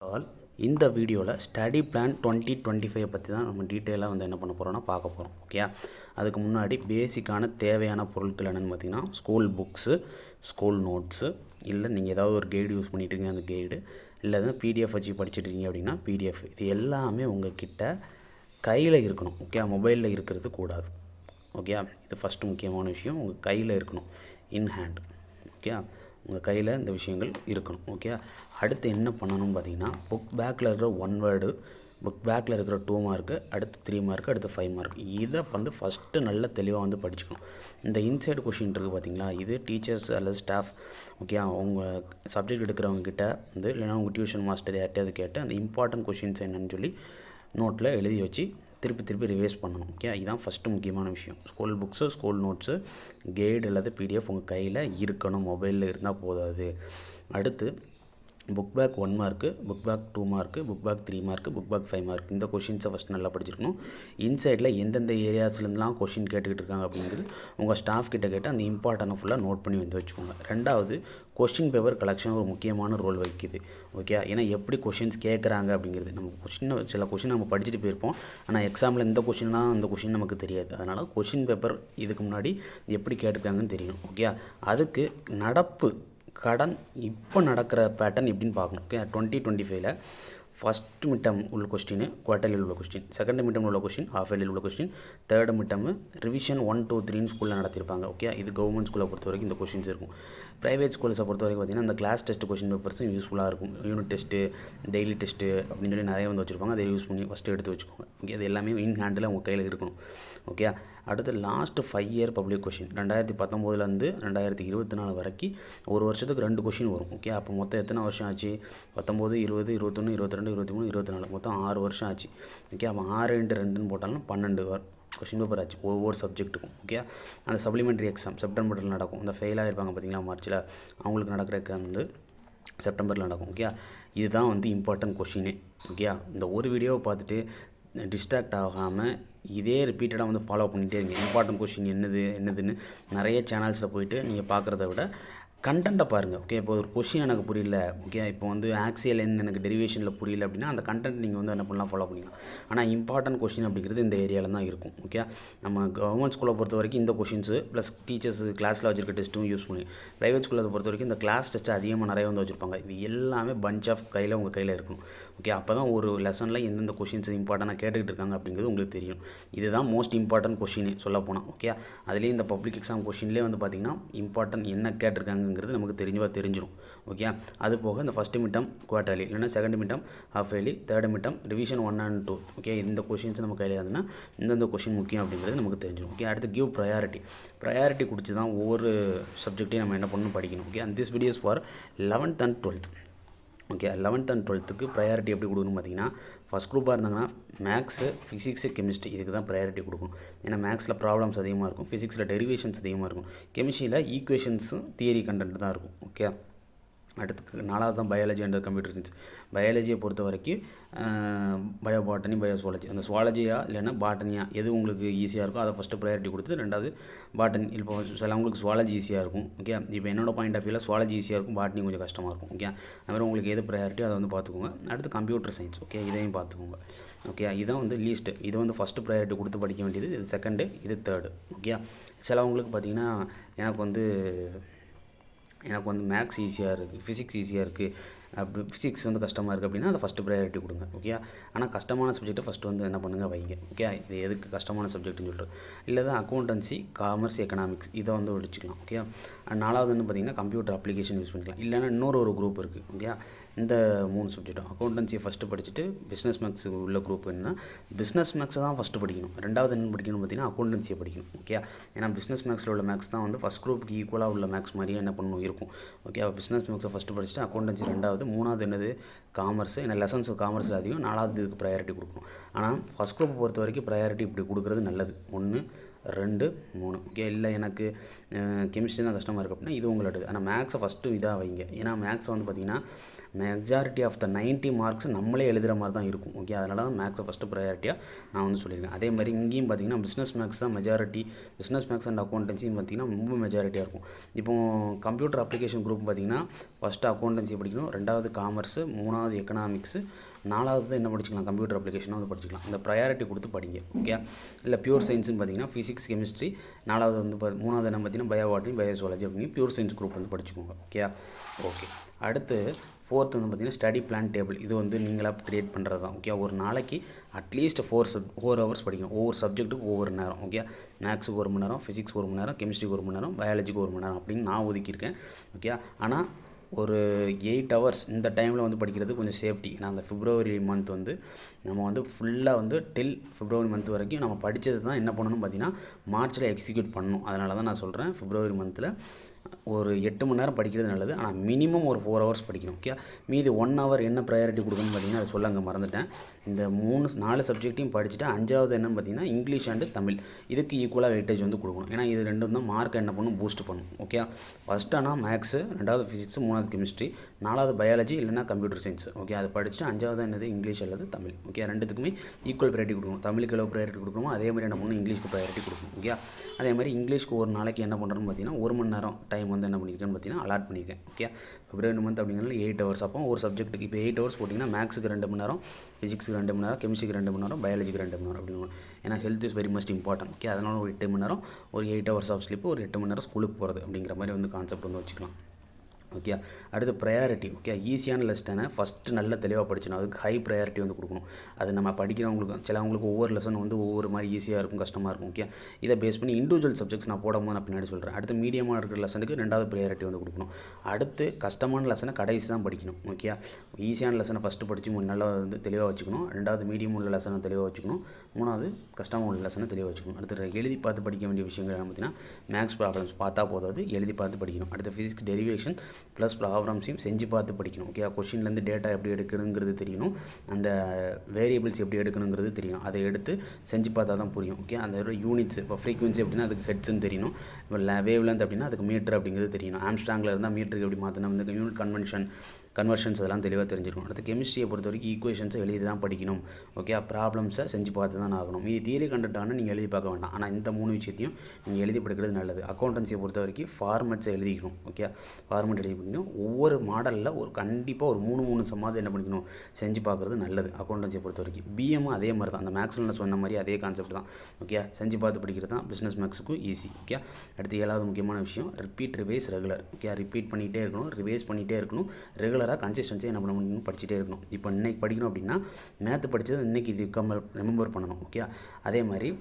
All இந்த வீடியோவில் study plan 2025 பற்றி தான் நம்ம டீட்டெயிலாக என்ன பண்ண போகிறோம்னா பார்க்க போகிறோம். ஓகே, அதுக்கு முன்னாடி பேசிக்கான தேவையான பொருட்கள் என்னென்னு பார்த்தீங்கன்னா ஸ்கூல் புக்ஸு, ஸ்கூல் நோட்ஸு, இல்லை நீங்கள் ஏதாவது ஒரு கைடு யூஸ் பண்ணிட்டுருங்க அந்த கைடு, இல்லை பிடிஎஃப் வச்சு படிச்சுட்ருக்கீங்க அப்படின்னா பிடிஎஃப், இது எல்லாமே உங்கள் கிட்ட கையில் இருக்கணும். ஓகே, மொபைலில் இருக்கிறது கூடாது. ஓகே, இது ஃபஸ்ட்டு முக்கியமான விஷயம், உங்கள் கையில் இருக்கணும், இன் ஹேண்ட். ஓகே, உங்கள் கையில் இந்த விஷயங்கள் இருக்கணும். ஓகே, அடுத்து என்ன பண்ணணும்னு பார்த்தீங்கன்னா புக் பேக்கில் இருக்கிற 1 வேர்டு, புக் பேக்கில் இருக்கிற 2 மார்க்கு, அடுத்து 3 மார்க்கு, அடுத்து 5 மார்க், இதை ஃபஸ்ட்டு நல்ல தெளிவாக படிச்சுக்கணும். இந்த இன்சைடு கொஷின் இருக்குது பார்த்தீங்களா, இது டீச்சர்ஸ் அல்லது ஸ்டாஃப், ஓகே, அவங்க சப்ஜெக்ட் எடுக்கிறவங்கக்கிட்ட இல்லைனா உங்கள் டியூஷன் மாஸ்டர் யார்ட்டையாவது கேட்டு அந்த இம்பார்ட்டன்ட் கொஷின்ஸ் என்னன்னு சொல்லி நோட்டில் எழுதி வச்சு திருப்பி ரிவைஸ் பண்ணணும். ஓகே, இதுதான் ஃபஸ்ட்டு முக்கியமான விஷயம். School books, school notes, guide அல்லது பிடிஎஃப் உங்கள் கையில் இருக்கணும், மொபைலில் இருந்தால் போதாது. அடுத்து book back 1 mark, book back 2 mark, book back 3 mark, book back 5 mark, இந்த கொஷின்ஸை ஃபஸ்ட் நல்லா படிச்சிருக்கணும். இன்சைடில் எந்தெந்த ஏரியாஸ்லேருந்துலாம் கொஷின் கேட்டுக்கிட்டு இருக்காங்க அப்படிங்கிறது உங்கள் ஸ்டாஃப் கிட்ட கேட்டு அந்த இம்பார்ட்டனை ஃபுல்லாக நோட் பண்ணி வச்சுக்கோங்க. ரெண்டாவது, கொஷின் பேப்பர் கலெக்ஷன் ஒரு முக்கியமான ரோல் வகிக்குது. ஓகே, ஏன்னா எப்படி கொஷின்ஸ் கேட்குறாங்க அப்படிங்கிறது நம்ம சில கொஷின் நம்ம படிச்சுட்டு போயிருப்போம், ஆனால் எக்ஸாமில் இந்த கொஷின்னா அந்த கொஷின் நமக்கு தெரியாது. அதனால் கொஷின் பேப்பர் இதுக்கு முன்னாடி எப்படி கேட்டிருக்காங்கன்னு தெரியணும். ஓகே, அதுக்கு நடப்பு கடன் இப்போ நடக்கிற பேட்டர்ன் எப்படின்னு பார்க்கணும். ஓகே, 2025 ஃபஸ்ட்டு மிட்டம் உள்ள கொஸ்டின், குவார்ட்டர்லியில் உள்ள கொஸ்டின், செகண்ட் மிட்டம் உள்ள கொஸ்டின், ஹாஃப் இயர்லியில் உள்ள கொஸ்டின், தேர்டு மிட்டம் ரிவிஷன் 1, 2, 3 ஸ்கூலில் நடத்தியிருப்பாங்க. ஓகே, இது கவர்மெண்ட் ஸ்கூலை பொறுத்த வரைக்கும் இந்த கொஸ்டின்ஸ் இருக்கும். ப்ரைவேட் ஸ்கூல்ஸை பொறுத்த வரைக்கும் பார்த்திங்கன்னா அந்த கிளாஸ் டெஸ்ட் கொஸ்டின் பேப்பர்ஸும் யூஸ்ஃபுல்லாக இருக்கும். யூனிட் டெஸ்ட்டு, டெய்லி டெஸ்ட்டு அப்படின்னு சொல்லி நிறைய வச்சுருப்பாங்க. அதை யூஸ் பண்ணி ஃபஸ்ட்டு எடுத்து வச்சுக்கோங்க. ஓகே, அது எல்லாமே இன் ஹேண்டில் உங்கள் கையில் இருக்கணும். ஓகே, அடுத்து லாஸ்ட்டு 5 இயர் பப்ளிக் கொஷின் 2019 2024 வரைக்கும் ஒரு வருஷத்துக்கு 2 கொஷின் வரும். ஓகே, அப்போ மொத்தம் எத்தனை வருஷம் ஆச்சு? 19, 20, 21, 22, 23, 24, மொத்தம் 6 வருஷம் ஆச்சு. ஓகே, அப்போ 6 × 2ன்னு போட்டாலும் 12 கொஷின் பேப்பர் ஆச்சு ஒவ்வொரு சப்ஜெக்ட்டுக்கும். ஓகே, அந்த சப்ளிமெண்ட்ரி எக்ஸாம் செப்டம்பரில் நடக்கும். இந்த ஃபெயில் ஆகிருப்பாங்க பார்த்தீங்களா மார்ச்சில், அவங்களுக்கு நடக்கிற எக்ஸாம் செப்டம்பரில் நடக்கும். ஓகே, இதுதான் இம்பார்ட்டன்ட் கொஷினே. ஓகே, இந்த ஒரு வீடியோவை பார்த்துட்டு டிஸ்ட்ராக்ட் ஆகாமல் இதே ரிப்பீட்டடாக ஃபாலோ பண்ணிகிட்டே இருங்க. இம்பார்ட்டன்ட் கொஷின் என்னதுன்னு நிறைய சேனல்ஸில் போயிட்டு நீங்கள் பார்க்குறத விட கண்டென்ட்டை பாருங்கள். ஓகே, இப்போ ஒரு கொஷின் எனக்கு புரியல, ஓகே, இப்போ ஆக்சியல் எனக்கு டெரிவேஷனில் புரியல அப்படின்னா அந்த கண்டென்ட் நீங்கள் என்ன பண்ணலாம், ஃபாலோ பண்ணிக்கலாம். ஆனால் இம்பார்ட்டன்ட் கொஷின் அப்படிங்கிறது இந்த ஏரியாவில் தான் இருக்கும். ஓகே, நம்ம கவர்மெண்ட் ஸ்கூலை பொறுத்த வரைக்கும் இந்த கொஷின்ஸு ப்ளஸ் டீச்சர்ஸ் கிளாஸில் வச்சுருக்க டெஸ்ட்டும் யூஸ் பண்ணி, ப்ரைவேட் ஸ்கூலை பொறுத்த வரைக்கும் இந்த கிளாஸ் டெஸ்ட்டு அதிகமாக நிறைய வச்சுருப்பாங்க. இது எல்லாமே பஞ்ச் ஆஃப் உங்கள் கையில் இருக்கணும். ஓகே, அப்போ தான் ஒரு லெசனில் எந்தெந்த கொஷின்ஸ் இம்பார்ட்டனாக கேட்டுக்கிட்டு இருக்காங்க அப்படிங்கிறது உங்களுக்கு தெரியும். இதுதான் மோஸ்ட் இம்பார்ட்டன்ட் கொஷினே சொல்ல போனால். ஓகே, அதுலேயும் இந்த பப்ளிக் எக்ஸாம் கொஷின்லேயே பார்த்திங்கன்னா இம்பார்ட்டன்ட் என்ன கேட்டிருக்காங்க நமக்கு தெரிஞ்சிடும். ஓகே, அது போக இந்த ஃபஸ்ட்டு மிட்டம் குவார்ட்டர்லி, இல்லைனா second midterm half yearly, third midterm revision 1 and 2. Okay, இந்த கொஷின்ஸ் நம்ம கையில் இருந்ததுன்னா இந்தந்த கொஷின் முக்கியம் அப்படிங்கிறது நமக்கு தெரிஞ்சிடும். ஓகே, அடுத்து கிவ் ப்ரையாரிட்டி கொடுத்து தான் ஒவ்வொரு சப்ஜெக்ட்டையும் நம்ம என்ன பண்ணணும், படிக்கணும். Okay, and this videos for 11th and 12th. Okay, 11th and 12th priority எப்படி கொடுக்கணும் பார்த்தீங்கன்னா, ஃபஸ்ட் குரூப்பாக இருந்தாங்கன்னா மேக்ஸு, ஃபிசிக்ஸு, கெமிஸ்ட்ரி, இதுக்கு தான் ப்ரையாரிட்டி கொடுக்கணும். ஏன்னா மேக்ஸில் ப்ராப்ளம்ஸ் அதிகமாக இருக்கும், ஃபிசிக்ஸில் டெரிவேஷன்ஸ் அதிகமாக இருக்கும், கெமிஸ்ட்ரியில் ஈக்குவேஷன்ஸும் தியரி கண்டென்ட் தான் இருக்கும். ஓகே, அடுத்து 4வது தான் பயாலஜி அண்ட் கம்ப்யூட்டர் சயின்ஸ். பயாலஜியை பொறுத்த வரைக்கும் பயோபாட்டனி, பயோசுவாலஜி, அந்த சுவாலஜியா இல்லைன்னா பாட்டனியா எது உங்களுக்கு ஈஸியாக இருக்கும் அதை ஃபஸ்ட்டு ப்ரையாரிட்டி கொடுத்து, ரெண்டாவது பாட்டனி. இப்போ சிலவங்களுக்கு சுவாலஜி ஈஸியாக இருக்கும். ஓகே, இப்போ என்னோட பாயிண்ட் ஆஃப் வியூவில் சுவாலஜி ஈஸியாக இருக்கும், பாட்டனி கொஞ்சம் கஷ்டமாக இருக்கும். ஓகே, அதுமாதிரி உங்களுக்கு எது ப்ரையாரிட்டி அதை பார்த்துக்கோங்க. அடுத்து கம்ப்யூட்டர் சயின்ஸ். ஓகே, இதையும் பார்த்துக்கோங்க. ஓகே, இதான் லீஸ்ட்டு. இது ஃபஸ்ட்டு ப்ரையாரிட்டி கொடுத்து படிக்க வேண்டியது, இது செகண்டு, இது தேர்டு. ஓகே, சிலவங்களுக்கு பார்த்திங்கன்னா எனக்கு மேக்ஸ் ஈஸியாக இருக்குது, ஃபிசிக்ஸ் ஈஸியாக இருக்குது, அப்படி ஃபிசிக்ஸ் கஷ்டமாக இருக்குது அப்படின்னா அதை ஃபஸ்ட்டு ப்ரையாரிட்டி கொடுங்க. ஓகே, ஆனால் கஷ்டமான சப்ஜெக்ட்டை ஃபஸ்ட்டு என்ன பண்ணுங்கள், வைங்க. ஓகே, இது எதுக்கு கஷ்டமான சப்ஜெக்ட்னு சொல்லிட்டு, இல்லை தான் அக்கௌண்டன்சி, காமர்ஸ், எக்கனாமிக்ஸ், இதை வச்சுக்கலாம். ஓகே, 4வது பார்த்திங்கன்னா கம்ப்யூட்டர் அப்ளிகேஷன் யூஸ் பண்ணிக்கலாம். இல்லைன்னா இன்னொரு குரூப் இருக்குது. ஓகே, இந்த 3 சப்ஜெக்டும் அக்கௌண்டன்சியை ஃபஸ்ட்டு படிச்சுட்டு பிஸ்னஸ் மேக்ஸ் உள்ள குரூப் என்ன, பிஸ்னஸ் மேக்ஸை தான் ஃபஸ்ட்டு படிக்கணும். ரெண்டாவது என்ன படிக்கணும் பார்த்திங்கன்னா அக்கௌண்டன்சியை படிக்கணும். ஓகே, ஏன்னா பிஸ்னஸ் மேக்ஸில் உள்ள மேக்ஸ் தான் ஃபஸ்ட் குரூப்புக்கு ஈக்குவலாக உள்ள மேக்ஸ் மாதிரியே என்ன பண்ணணும் இருக்கும். ஓகே, பிஸ்னஸ் மேக்ஸை ஃபஸ்ட்டு படிச்சுட்டு அக்கௌண்டன்சி ரெண்டாவது, 3வது என்னது காமர்ஸ். ஏன்னா லெசன்ஸ் காமர்ஸில் அதிகம், 4வது இதுக்கு ப்ரையாரிட்டி கொடுக்கணும். ஆனால் ஃபஸ்ட் குரூப் பொறுத்த வரைக்கும் ப்ரையாரிட்டி இப்படி கொடுக்குறது நல்லது. 1, 2, 3. ஓகே, இல்லை எனக்கு கெமிஸ்ட்ரி தான் கஷ்டமாக இருக்குது அப்படின்னா இது உங்களோடது. ஆனால் மேக்ஸை ஃபஸ்ட்டு இதாக வைங்க. ஏன்னா மேக்ஸை பார்த்திங்கன்னா மெஜாரிட்டி ஆஃப் த 90 மார்க்ஸ் நம்மளே எழுதுகிற மாதிரி தான் இருக்கும். ஓகே, அதனால தான் மேக்ஸை ஃபஸ்ட்டு ப்ரையாரிட்டியாக நான் வந்து சொல்லியிருக்கேன். அதே மாதிரி இங்கேயும் பார்த்தீங்கன்னா பிஸ்னஸ் மேக்ஸ் தான் மெஜாரிட்டி. பிஸ்னஸ் மேக்ஸ் அண்ட் அக்கௌண்டன்சின்னு பார்த்தீங்கன்னா ரொம்ப மெஜாரிட்டியாக இருக்கும். இப்போது கம்ப்யூட்டர் அப்ளிகேஷன் குரூப் பார்த்தீங்கன்னா ஃபஸ்ட்டு அக்கௌண்டன்சி படிக்கணும், 2வது காமர்ஸு, 3வது எக்கனாமிக்ஸு, 4வது என்ன படிச்சுக்கலாம், கம்ப்யூட்டர் அப்ளிகேஷனும் வந்து படிச்சுக்கலாம். இந்த ப்ரையாரிட்டி கொடுத்து படிங்க. ஓகே, இல்லை பியூர் சயின்ஸ்னு பார்த்தீங்கன்னா ஃபிசிக்ஸ், கெமிஸ்ட்ரி, 4வது வந்து 3வது என்ன பார்த்தீங்கன்னா பயோவாட்ரி, பயோசுவாலஜி அப்படின்னு பியூர் சயின்ஸ் குரூப் வந்து படிச்சுக்கோங்க. ஓகே. அடுத்து 4th வந்து பார்த்தீங்கன்னா ஸ்டடி பிளான் டேபிள். இது வந்து நீங்களாக க்ரியேட் பண்ணுறது தான். ஓகே, ஒரு நாளைக்கு அட்லீஸ்ட் 4 ஹவர்ஸ் படிக்கணும். ஒவ்வொரு சப்ஜெக்ட்டுக்கு ஒவ்வொரு நேரம். ஓகே, மேக்ஸுக்கு 1 மணி நேரம், ஃபிசிக்ஸ் 1 மணி நேரம், கெமிஸ்ட்ரிக்கு 1 மணி நேரம், பயாலஜிக்கு 1 மணி நேரம் அப்படின்னு நான் ஒதுக்கியிருக்கேன். ஓகே, ஆனால் ஒரு 8 ஹவர்ஸ் இந்த டைமில் வந்து படிக்கிறது கொஞ்சம் சேஃப்டி. நான் அந்த பிப்ரவரி மந்த் வந்து நம்ம வந்து ஃபுல்லாக வந்து டில் பிப்ரவரி மந்த் வரைக்கும் நம்ம படித்தது தான் என்ன பண்ணணும்னு பார்த்தீங்கன்னா மார்ச்சில் எக்ஸிக்யூட் பண்ணணும். அதனால தான் நான் சொல்கிறேன் பிப்ரவரி மந்தில் ஒரு 8 மணி நேரம் படிக்கிறது நல்லது. ஆனால் மினிமம் ஒரு 4 ஹவர்ஸ் படிக்கணும். ஓகே, மீதி 1 ஹவர் என்ன ப்ரையாரிட்டி கொடுக்கணும்னு பார்த்தீங்கன்னா அதை சொல்ல அங்கே மறந்துட்டேன். இந்த 4 சப்ஜெக்ட்டையும் படிச்சுட்டு 5வது என்னன்னு பார்த்தீங்கன்னா இங்கிலீஷ் அண்டு தமிழ். இதுக்கு ஈக்குவலாக வெயிட்டேஜ் வந்து கொடுக்கணும். ஏன்னா இது ரெண்டும் தான் மார்க் என்ன பண்ணும், பூஸ்ட் பண்ணும். ஓகே, ஃபஸ்ட் ஆனால் மேக்ஸு, 2வது ஃபிசிக்ஸ், 3வது கெமிஸ்ட்ரி, 4வது பயாலஜி இல்லைனா கம்ப்யூட்டர் சயின்ஸ். ஓகே, அதை படிச்சுட்டு 5வது என்னது இங்கிலீஷ் அல்லது தமிழ். ஓகே, ரெண்டுத்துக்குமே ஈக்குவல் ப்ரையாரிட்டி கொடுக்கணும். தமிழுக்கு எவ்வளோ ப்ரையாரிட்டி கொடுக்கணுமோ அதே மாதிரி என்ன பண்ணணும், இங்கிலீஷ்க்கு ப்ரையாரிட்டி கொடுக்கணும். ஓகே, அதே மாதிரி இங்கிலீஷ்க்கு ஒரு நாளைக்கு என்ன பண்ணுறோன்னு பார்த்தீங்கன்னா 1 மணி நேரம் டைம் வந்து என்ன பண்ணியிருக்கேன்னு பார்த்தீங்கன்னா அலாட் பண்ணியிருக்கேன். ஓகே, பிப்ரவரி மந்த் அப்படிங்கிறதுல 8 ஹவர்ஸ். அப்போ ஒரு சப்ஜெக்ட்டுக்கு இப்போ 8 ஹவர்ஸ் போட்டிங்கன்னா மேக்ஸுக்கு 2 மணி நேரம், ஃபிசிக்ஸுக்கு 2 மணி நேரம், கெமிஸ்ட்ரிக்கு 2 மணி நேரம், பயாலஜிக்கு 2 மணி நேரம் அப்படின்னு. ஏன்னா health is very must important. Okay, அதனால் ஒரு 8 மணி நேரம், ஒரு 8 ஹவர்ஸ் ஆஃப் ஸ்லீப், ஒரு 8 மணி நேரம் ஸ்கூலுக்கு போகிறது அப்படிங்கிற மாதிரி வந்து கான்செப்ட் வந்து வச்சுக்கலாம். ஓகே, அடுத்து ப்ரையாரிட்டி. ஓகே, ஈஸியான லெசனை ஃபஸ்ட்டு நல்ல தெளிவாக படிச்சணும். அதுக்கு ஹை ப்ரையாரிட்டி வந்து கொடுக்கணும். அது நம்ம படிக்கிறவங்களுக்கு சிலவங்களுக்கு ஒவ்வொரு லெசன் வந்து ஒவ்வொரு மாதிரி ஈஸியாக இருக்கும், கஷ்டமாக இருக்கும். ஓகே, இதை பேஸ் பண்ணி இண்டிவிஜுவல் சப்ஜெக்ட்ஸ் நான் போடும்போது நான் பின்னாடி சொல்கிறேன். அடுத்து மீடியமாக இருக்கிற லெசனுக்கு 2வது ப்ரையாரிட்டி வந்து கொடுக்கணும். அடுத்து கஷ்டமான லெசனை கடைசி தான் படிக்கணும். ஓகே, ஈஸியான லெசனை ஃபஸ்ட்டு படித்து நல்லா வந்து தெளிவாக வச்சுக்கணும். 2வது மீடியம் உள்ள லெசனை தெளிவாக வச்சுக்கணும். 3வது கஷ்டமாக உள்ள லெசனை தெளிவாக வச்சுக்கணும். அடுத்து எழுதி பார்த்து படிக்க வேண்டிய விஷயங்கள் என்ன பார்த்தீங்கன்னா மேக்ஸ் ப்ராப்ளம்ஸ் பார்த்தா போதாது, எழுதி பார்த்து படிக்கணும். அடுத்து ஃபிசிக்ஸ் டெரிவேஷன் ப்ளஸ் ப்ராப்ளம்ஸையும் செஞ்சு பார்த்து படிக்கணும். ஓகே, கொஷின்லேருந்து டேட்டா எப்படி எடுக்கணுங்கிறது தெரியணும், அந்த வேரியபிள்ஸ் எப்படி எடுக்கணுங்கிறது தெரியணும். அதை எடுத்து செஞ்சு பார்த்தா தான் புரியும். ஓகே, அந்த யூனிட்ஸ் இப்போ ஃப்ரீக்வன்சி அப்படின்னா அதுக்கு ஹெட்ஸ்ன்னு தெரியணும், இப்போ வேவ் லென்த் அப்படின்னா அதுக்கு மீட்டர் அப்படிங்கிறது தெரியணும். ஆம்ஸ்ட்ராங்கில் இருந்தால் மீட்டருக்கு எப்படி மாற்றணும், இந்த யூனிட் கன்வர்ஷன்ஸ் அதெல்லாம் தெளிவாக தெரிஞ்சிருக்கும். அடுத்து கெமிஸ்ட்ரியை பொறுத்த வரைக்கும் ஈக்குவேஷன்ஸை எழுதி தான் படிக்கணும். ஓகே, ப்ராப்ளம்ஸை செஞ்சு பார்த்து தான் ஆகணும். மீதி தியரி கண்டக்டான நீங்கள் எழுதி பார்க்க வேண்டாம். ஆனால் இந்த 3 விஷயத்தையும் நீங்கள் எழுதி படிக்கிறது நல்லது. அக்கௌண்டன்சியை பொறுத்த வரைக்கும் ஃபார்மெட்ஸை எழுதிக்கணும். ஓகே, ஃபார்மெட் எழுதி படிக்கணும். ஒவ்வொரு மாடலில் ஒரு கண்டிப்பாக ஒரு 3 சம்மாவது என்ன பண்ணிக்கணும், செஞ்சு பார்க்குறது நல்லது. அக்கௌண்டன்சியை பொறுத்த வரைக்கும் பிஎம்மும் அதே மாதிரி தான், அந்த மேக்ஸில் நான் சொன்ன மாதிரி அதே கான்செப்ட் தான். ஓகே, செஞ்சு பார்த்து படிக்கிறது தான் பிஸ்னஸ் மேக்ஸுக்கும் ஈஸி. ஓகே, அடுத்து 7வது முக்கியமான விஷயம் repeat, revise, regular. Okay, repeat பண்ணிகிட்டே இருக்கணும், ரிவைஸ் பண்ணிகிட்டே இருக்கணும், ரெகுலராக கன்சிஸ்டன்சியாக என்ன பண்ண முடியும், படிச்சுட்டே இருக்கணும். இப்போ இன்றைக்கி படிக்கணும் அப்படின்னா மேத்து படித்தது இன்றைக்கி ரிமெம்பர் பண்ணணும். ஓகே, அதே மாதிரி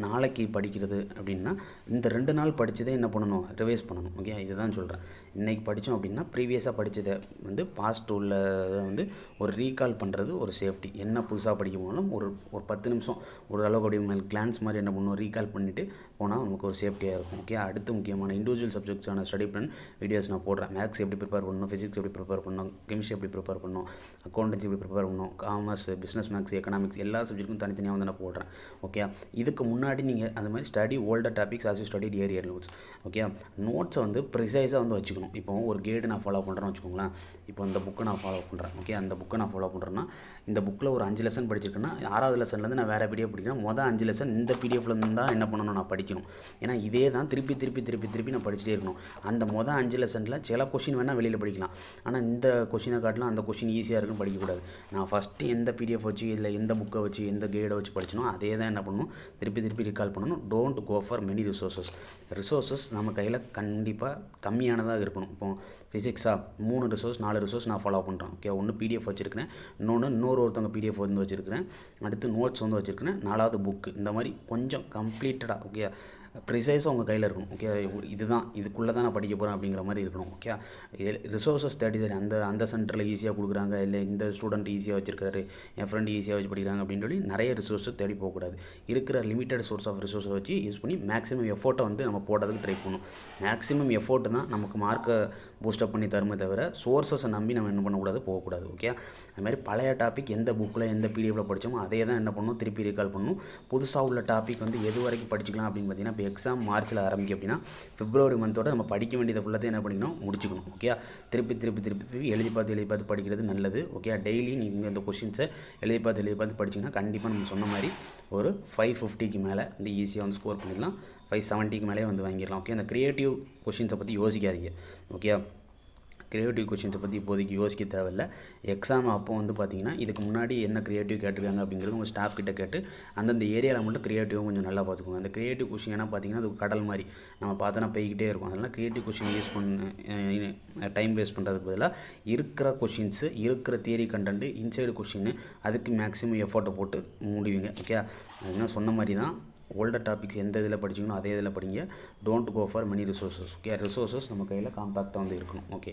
நாளைக்கு படிக்கிறது அப்படின்னா இந்த 2 நாள் படித்ததே என்ன பண்ணணும், ரிவைஸ் பண்ணணும். ஓகே, இதுதான் சொல்கிறேன். இன்றைக்கி படித்தோம் அப்படின்னா ப்ரீவியஸாக படித்ததை வந்து பாஸ்ட் உள்ளதை வந்து ஒரு ரீகால் பண்ணுறது ஒரு சேஃப்டி. என்ன புதுசாக படிக்க போனாலும் ஒரு 10 நிமிஷம் ஒரு அளவுக்கு அப்படியே கிளான்ஸ் மாதிரி என்ன பண்ணணும், ரீகால் பண்ணிவிட்டு போனால் நமக்கு ஒரு சேஃப்டியாக இருக்கும். ஓகே, அடுத்து முக்கியமான இண்டிவிஜுவல் சப்ஜெக்ட்ஸான ஸ்டடி பிளான் வீடியோஸ் நான் போடுறேன். மேக்ஸ் எப்படி ப்ரிப்பேர் பண்ணணும், ஃபிசிக்ஸ் எப்படி ப்ரிப்பேர் பண்ணணும், கெமிஸ்ட்ரி எப்படி ப்ரிப்பேர் பண்ணணும், அக்கௌண்டன்சி எப்படி ப்ரிப்பேர் பண்ணணும், காமர்ஸ், பிஸ்னஸ் மேக்ஸ், எக்கனாமிக்ஸ் எல்லா சப்ஜெக்ட்டுக்கும் தனித்தனியாக வந்து நான் போடுறேன். ஓகே, இதுக்கு முன்னாடி நீங்கள் அந்த மாதிரி study older topics as you study year notes. Okay, நோட்ஸை வந்து ப்ரிசைஸாக வந்து வச்சுக்கணும். இப்போ ஒரு கைடு நான் ஃபாலோ பண்ணுறேன்னு வச்சுக்கோங்களேன். இப்போ இந்த புக்கை நான் ஃபாலோ பண்ணுறேன். ஓகே, அந்த புக்கை நான் ஃபாலோ பண்ணுறேன்னா இந்த புக்கில் ஒரு 5 லெசன் படிச்சிருக்கேன்னா 6வது லெசன்லேருந்து நான் வேறு பிடிஎஃப் படிக்கிறேன். மொதல் 5 லெசன் இந்த பிடிஎஃப்லேருந்து தான் என்ன பண்ணணும், நான் படிக்கணும். ஏன்னா இதே தான் திருப்பி நான் படிச்சுட்டே இருக்கணும். அந்த மொதல் 5 லெசனில் சில கொஷின் வேணால் வெளியில் படிக்கலாம். ஆனால் இந்த கொஷினை காட்டலாம் அந்த கொஷின் ஈஸியாக இருக்குன்னு படிக்கக்கூடாது. நான் ஃபஸ்ட்டு எந்த பிடிஎஃப் வச்சு இல்லை எந்த புக்கை வச்சு எந்த கைடை வச்சு படிச்சனோ அதே தான் என்ன பண்ணணும், திருப்பி ரீகால் பண்ணணும். Don't go for many resources நம்ம கையில் கண்டிப்பாக கம்மியானதாக இருக்கணும். இப்போ ஃபிசிக்ஸாக 3 ரிசோர்ஸ் 4 ரிசோர்ஸ் நான் ஃபாலோ பண்ணுறேன். ஓகே, ஒன்று பிடிஎஃப் வச்சுருக்கிறேன், ஒருத்தவங்க பிடிஎஃப் வந்து வச்சுருக்கிறேன், அடுத்து நோட்ஸ் வந்து வச்சுருக்கிறேன், 4வது புக்கு. இந்த மாதிரி கொஞ்சம் கம்ப்ளீட்டடாக ஓகே ப்ரிசைஸாக உங்கள் கையில் இருக்கணும். ஓகே, இதுதான் இதுக்குள்ளே தான் நான் படிக்க போகிறேன் அப்படிங்கிற மாதிரி இருக்கணும். ஓகே, ரிசோர்ஸஸ் தேடி அந்த சென்டரில் ஈஸியாக கொடுக்குறாங்க, இல்லை இந்த ஸ்டூடெண்ட் ஈஸியாக வச்சுருக்காரு, என் ஃப்ரெண்டு ஈஸியாக வச்சு படிக்கிறாங்க அப்படின்னு சொல்லி நிறைய ரிசோர்ஸை தேடி போகக்கூடாது. இருக்கிற லிமிட்டட் சோர்ஸ் ஆஃப் ரிசோர்ஸை வச்சு யூஸ் பண்ணி மேக்ஸிமம் எஃபோர்ட்டை வந்து நம்ம போடுறதுக்கு ட்ரை பண்ணணும். மேக்ஸிமம் எஃபோர்ட் தான் நமக்கு மார்க்கை பூஸ்டப் பண்ணி தருமே தவிர சோர்ஸஸை நம்பி நம்ம என்ன பண்ணக்கூடாது, போகக்கூடாது. ஓகே, அது மாதிரி பழைய டாபிக் எந்த புக்கில் எந்த பிடிஎஃப்ல படித்தோமோ அதே தான் என்ன பண்ணணும், திருப்பி ரீகால் பண்ணணும். புதுசாக உள்ள டாபிக் வந்து எது வரைக்கும் படிச்சுக்கலாம் அப்படின்னு பார்த்தீங்கன்னா, இப்போ எக்ஸாம் மார்ச்சில் ஆரம்பிக்கும் அப்படின்னா பிப்ரவரி மந்தோட நம்ம படிக்க வேண்டியதை ஃபுல்லாத்தையும் என்ன பண்ணிக்கணும், முடிச்சுக்கணும். ஓகே, திருப்பி எழுதி பார்த்து படிக்கிறது நல்லது. ஓகே, டெய்லி நீங்கள் இந்த கொஷின்ஸை எழுதி பார்த்து படிச்சிங்கன்னா கண்டிப்பாக நம்ம சொன்ன மாதிரி ஒரு 550க்கு மேலே வந்து ஈஸியாக வந்து ஸ்கோர் பண்ணிடலாம். 570க்கு மேலே வந்து வாங்கிடலாம். ஓகே, அந்த க்ரியேட்டிவ் கொஷின்ஸை பற்றி யோசிக்காதீங்க. ஓகே, க்ரியேட்டிவ் கொஷின்ஸை பற்றி இப்போதைக்கு யோசிக்க தேவையில்லை. எக்ஸாம் அப்போ வந்து பார்த்தீங்கன்னா இதுக்கு முன்னாடி என்ன க்ரியேட்டிவ் கேட்டிருக்காங்க அப்படிங்கிறது உங்கள் ஸ்டாஃப் கிட்ட கேட்டு அந்தந்த ஏரியாவில் மட்டும் க்ரியேட்டிவாக கொஞ்சம் நல்லா பார்த்துக்கோங்க. அந்த க்ரியேட்டிவ் கொஷின் என்ன பார்த்தீங்கன்னா அது கடல் மாதிரி நம்ம பார்த்தோன்னா போய்கிட்டே இருக்கும். அதனால் க்ரியேட்டிவ் கொஷின் யூஸ் பண்ண டைம் வேஸ்ட் பண்ணுறதுக்கு பதிலாக இருக்கிற கொஷின்ஸு, இருக்கிற தியரி கண்டென்ட்டு, இன்சைடு கொஷின்னு அதுக்கு மேக்ஸிமம் எஃபோர்ட்டை போட்டு முடிவீங்க. ஓகே, அதுதான் சொன்ன மாதிரி தான் ஓல்டர் டாபிக்ஸ் எந்த இதில் படிச்சிங்களோ அதே இதில் படிங்க. Don't go for many resources. Okay, resources நம்ம கையில் காம்பேக்டாக வந்து இருக்கணும். ஓகே.